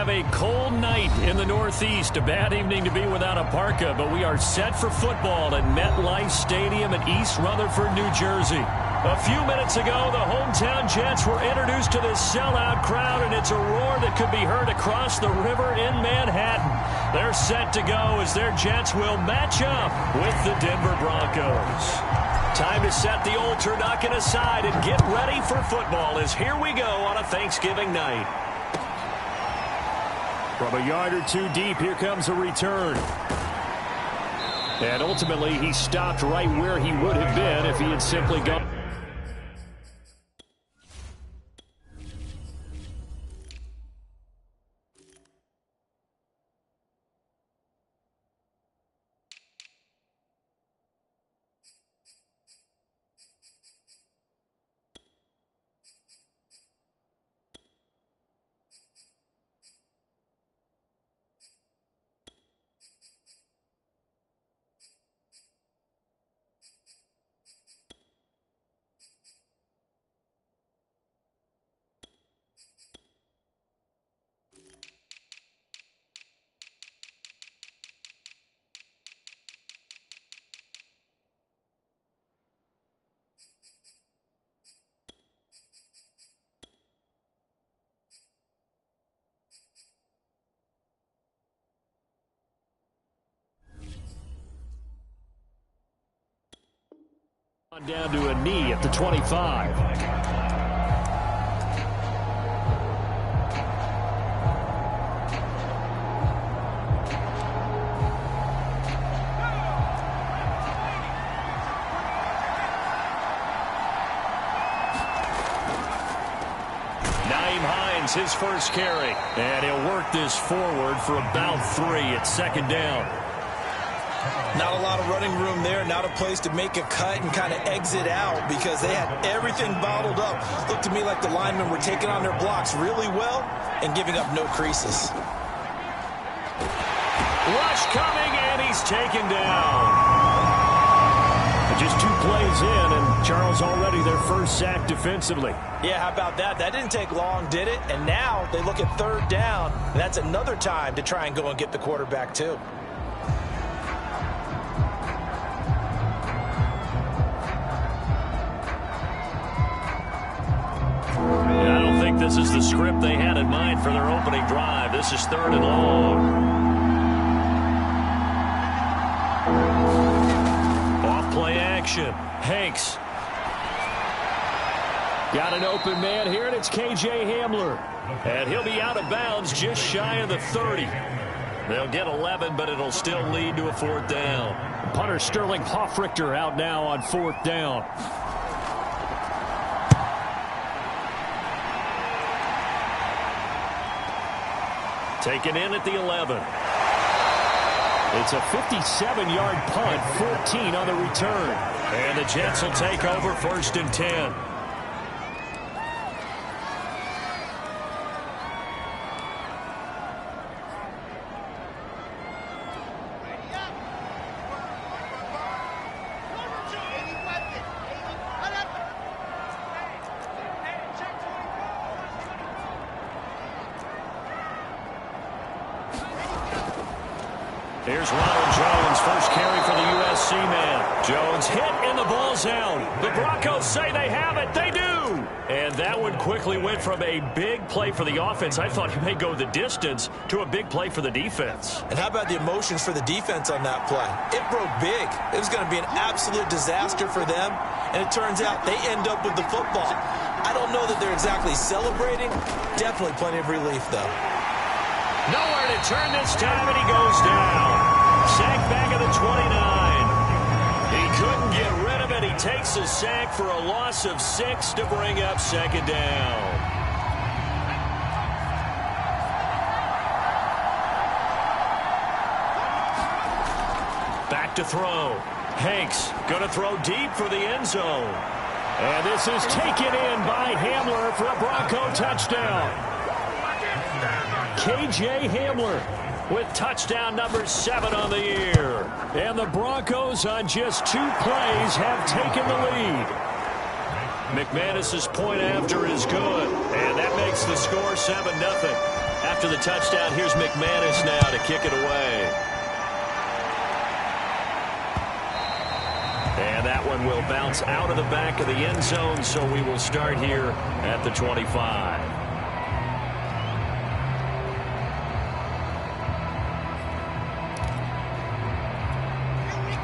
have a cold night in the Northeast. A bad evening to be without a parka, but we are set for football at MetLife Stadium in East Rutherford, New Jersey. A few minutes ago, the hometown Jets were introduced to this sellout crowd, and it's a roar that could be heard across the river in Manhattan. They're set to go as their Jets will match up with the Denver Broncos. Time to set the old turducken aside and get ready for football as here we go on a Thanksgiving night. From a yard or two deep, here comes a return. And ultimately, he stopped right where he would have been if he had simply gone. Down to a knee at the 25. His first carry, and he'll work this forward for about 3 at second down. Not a lot of running room there, not a place to make a cut and kind of exit out because they had everything bottled up. Looked to me like the linemen were taking on their blocks really well and giving up no creases. Rush coming, and he's taken down. Just 2 plays in, and Charles already their first sack defensively. Yeah, how about that? That didn't take long, did it? And now they look at third down, and that's another time to try and go and get the quarterback too. I don't think this is the script they had in mind for their opening drive. This is 3rd and long. Play action. Hanks. Got an open man here, and it's K.J. Hamler. And he'll be out of bounds just shy of the 30. They'll get 11, but it'll still lead to a 4th down. Punter Sterling Hoffrichter out now on 4th down. Taken in at the 11. It's a 57-yard punt, 14 on the return. And the Jets will take over 1st and 10. Here's Ronald Jones, first carry for the USC man. Jones hit and the ball's out. The Broncos say they have it. They do. And that one quickly went from a big play for the offense, I thought he may go the distance, to a big play for the defense. And how about the emotions for the defense on that play? It broke big. It was going to be an absolute disaster for them. And it turns out they end up with the football. I don't know that they're exactly celebrating. Definitely plenty of relief, though. Nowhere to turn this time, and he goes down. Sack back at the 29. He couldn't get rid of it. He takes a sack for a loss of 6 to bring up 2nd down. Back to throw. Hanks going to throw deep for the end zone. And this is taken in by Hamler for a Bronco touchdown. K.J. Hamler with touchdown number 7 on the year. And the Broncos on just 2 plays have taken the lead. McManus's point after is good. And that makes the score 7-0. After the touchdown, here's McManus now to kick it away. And that one will bounce out of the back of the end zone, so we will start here at the 25.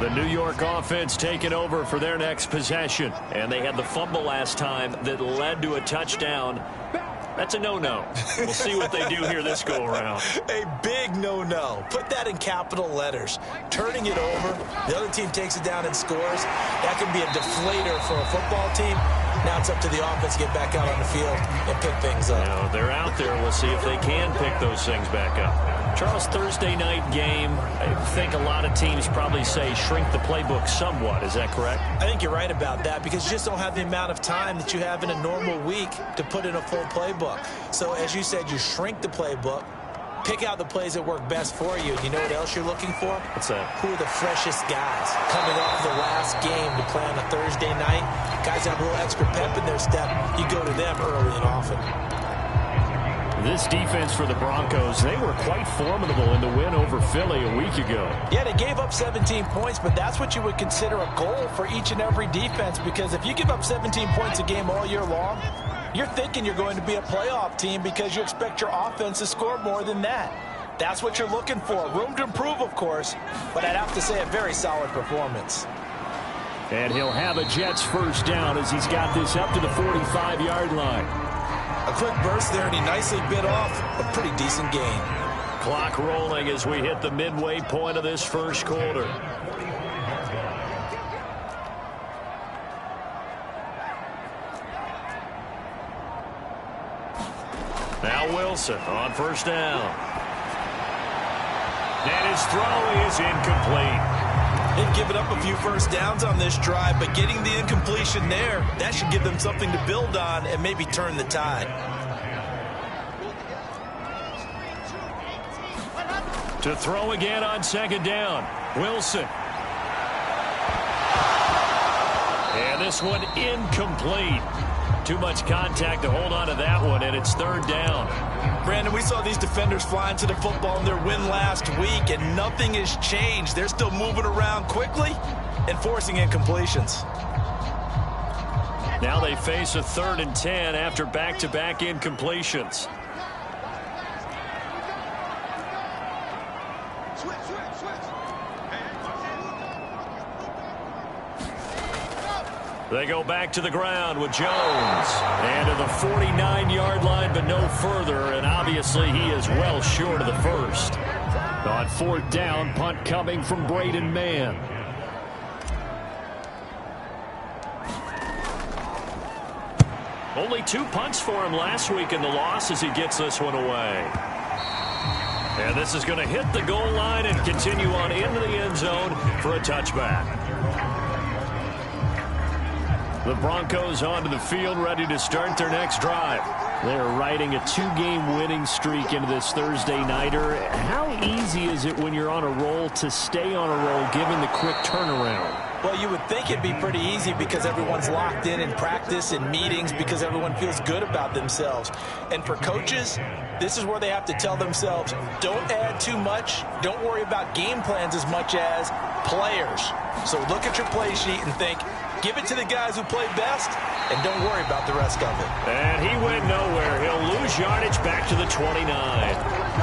The New York offense taking over for their next possession. And they had the fumble last time that led to a touchdown. That's a no-no. We'll see what they do here this go-around. A big no-no. Put that in capital letters. Turning it over, the other team takes it down and scores. That can be a deflator for a football team. Now it's up to the offense to get back out on the field and pick things up. Now, they're out there. We'll see if they can pick those things back up. Charles, Thursday night game, I think a lot of teams probably say shrink the playbook somewhat. Is that correct? I think you're right about that because you just don't have the amount of time that you have in a normal week to put in a full playbook. So as you said, you shrink the playbook, pick out the plays that work best for you. You know what else you're looking for? What's that? Who are the freshest guys coming off the last game to play on a Thursday night? Guys have a little extra pep in their step. You go to them early and often. This defense for the Broncos, they were quite formidable in the win over Philly a week ago. Yeah, they gave up 17 points, but that's what you would consider a goal for each and every defense, because if you give up 17 points a game all year long, you're thinking you're going to be a playoff team because you expect your offense to score more than that. That's what you're looking for. Room to improve, of course, but I'd have to say a very solid performance. And he'll have a Jets first down as he's got this up to the 45-yard line. A quick burst there, and he nicely bit off a pretty decent gain. Clock rolling as we hit the midway point of this first quarter. Now Wilson on first down. And his throw is incomplete. They've given up a few first downs on this drive, but getting the incompletion there, that should give them something to build on and maybe turn the tide. To throw again on second down, Wilson. And this one incomplete. Too much contact to hold on to that one, and it's third down. Brandon, we saw these defenders fly into the football in their win last week, and nothing has changed. They're still moving around quickly and forcing incompletions. Now they face a 3rd and 10 after back-to-back incompletions. They go back to the ground with Jones. And to the 49-yard line, but no further. And obviously he is well short of the first. On 4th down, punt coming from Braden Mann. Only 2 punts for him last week in the loss as he gets this one away. And this is going to hit the goal line and continue on into the end zone for a touchback. The Broncos onto the field, ready to start their next drive. They're riding a 2-game winning streak into this Thursday nighter. How easy is it when you're on a roll to stay on a roll given the quick turnaround? Well, you would think it'd be pretty easy because everyone's locked in practice and meetings because everyone feels good about themselves. And for coaches, this is where they have to tell themselves, don't add too much. Don't worry about game plans as much as players. So look at your play sheet and think, give it to the guys who play best, and don't worry about the rest of it. And he went nowhere. He'll lose yardage back to the 29.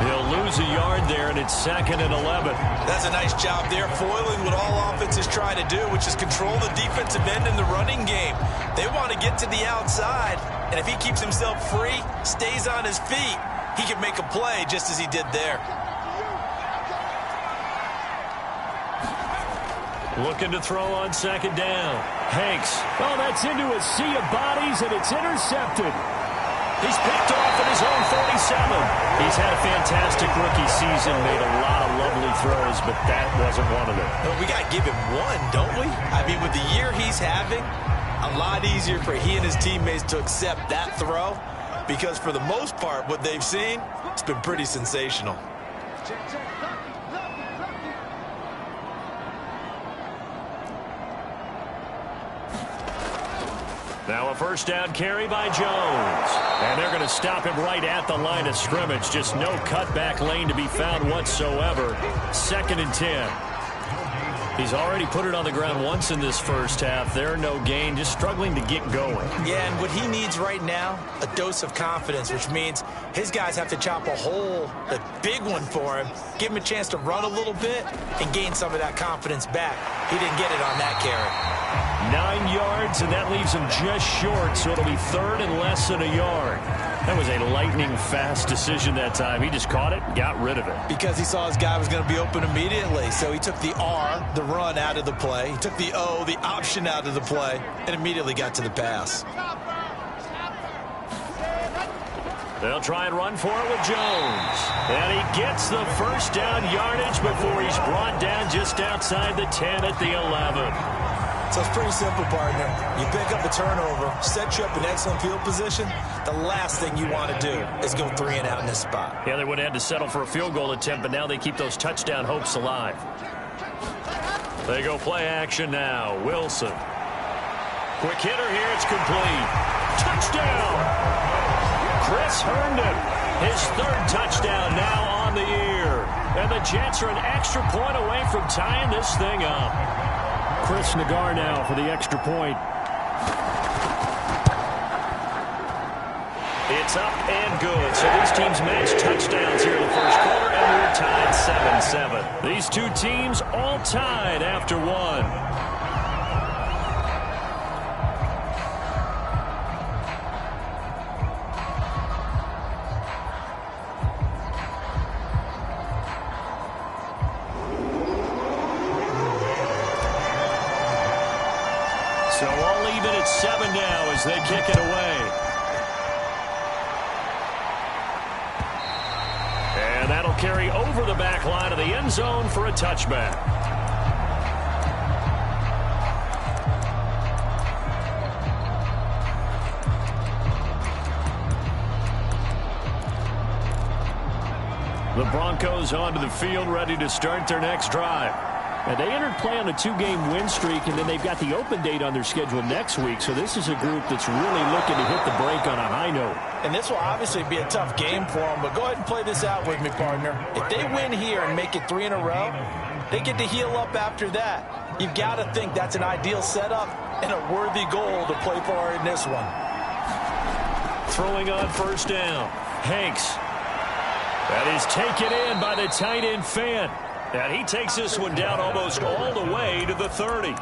He'll lose a yard there, and it's 2nd and 11. That's a nice job there, foiling what all offenses try to do, which is control the defensive end in the running game. They want to get to the outside, and if he keeps himself free, stays on his feet, he can make a play just as he did there. Looking to throw on 2nd down. Hanks. Oh, that's into a sea of bodies, and it's intercepted. He's picked off at his own 47. He's had a fantastic rookie season, made a lot of lovely throws, but that wasn't one of them. Well, we got to give him one, don't we? I mean, with the year he's having, a lot easier for he and his teammates to accept that throw because for the most part, what they've seen, it's been pretty sensational. Now a first down carry by Jones. And they're going to stop him right at the line of scrimmage. Just no cutback lane to be found whatsoever. 2nd and 10. He's already put it on the ground once in this first half. There, no gain, just struggling to get going. Yeah, and what he needs right now, a dose of confidence, which means his guys have to chop a hole, a big one for him, give him a chance to run a little bit and gain some of that confidence back. He didn't get it on that carry. 9 yards, and that leaves him just short, so it'll be 3rd and less than a yard. That was a lightning-fast decision that time. He just caught it and got rid of it. Because he saw his guy was going to be open immediately, so he took the R, the run, out of the play. He took the O, the option, out of the play, and immediately got to the pass. They'll try and run for it with Jones. And he gets the first down yardage before he's brought down just outside the 10 at the 11. So it's pretty simple, partner. You pick up a turnover, set you up in excellent field position. The last thing you want to do is go 3 and out in this spot. Yeah, they would have had to settle for a field goal attempt, but now they keep those touchdown hopes alive. They go play action now. Wilson. Quick hitter here. It's complete. Touchdown! Chris Herndon. His 3rd touchdown now on the year. And the Jets are an extra point away from tying this thing up. Chris Nagar now for the extra point. It's up and good. So these teams match touchdowns here in the first quarter, and we're tied 7-7. These two teams all tied after 1. So all even at 7 now as they kick it away. And that'll carry over the back line of the end zone for a touchback. The Broncos onto the field, ready to start their next drive. And they entered play on a 2-game win streak, and then they've got the open date on their schedule next week. So this is a group that's really looking to hit the break on a high note. And this will obviously be a tough game for them, but go ahead and play this out with me, partner. If they win here and make it 3 in a row, they get to heal up after that. You've got to think that's an ideal setup and a worthy goal to play for in this one. Throwing on first down. Hanks. That is taken in by the tight end Fant. And he takes this one down almost all the way to the 30.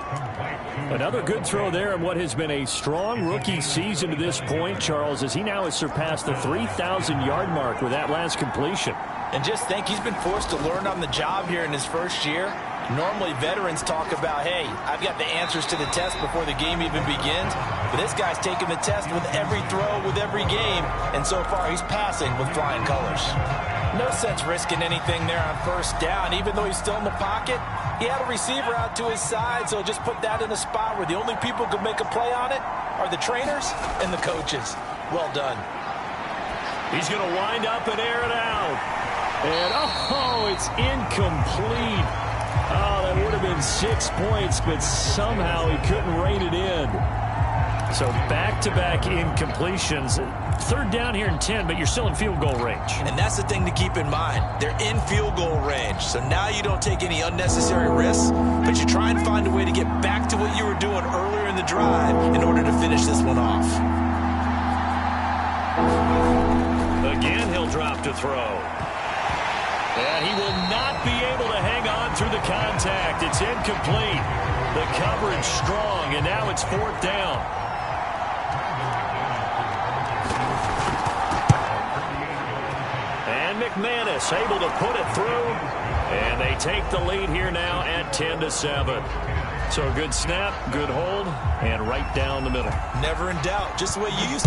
Another good throw there in what has been a strong rookie season to this point, Charles, as he now has surpassed the 3,000-yard mark with that last completion. And just think, he's been forced to learn on the job here in his first year. Normally, veterans talk about, hey, I've got the answers to the test before the game even begins. But this guy's taking the test with every throw, with every game. And so far, he's passing with flying colors. No sense risking anything there on first down. Even though he's still in the pocket, he had a receiver out to his side, so just put that in a spot where the only people who can make a play on it are the trainers and the coaches. Well done. He's going to wind up and air it out. And, oh, it's incomplete. Oh, that would have been 6 points, but somehow he couldn't rein it in. So back-to-back incompletions. 3rd down here and 10, but you're still in field goal range. And that's the thing to keep in mind. They're in field goal range. So now you don't take any unnecessary risks, but you try and find a way to get back to what you were doing earlier in the drive in order to finish this one off. Again, he'll drop to throw. And he will not be able to hang on through the contact. It's incomplete. The coverage strong, and now it's 4th down. And McManus able to put it through. And they take the lead here now at 10-7. So a good snap, good hold, and right down the middle. Never in doubt. Just the way you used to.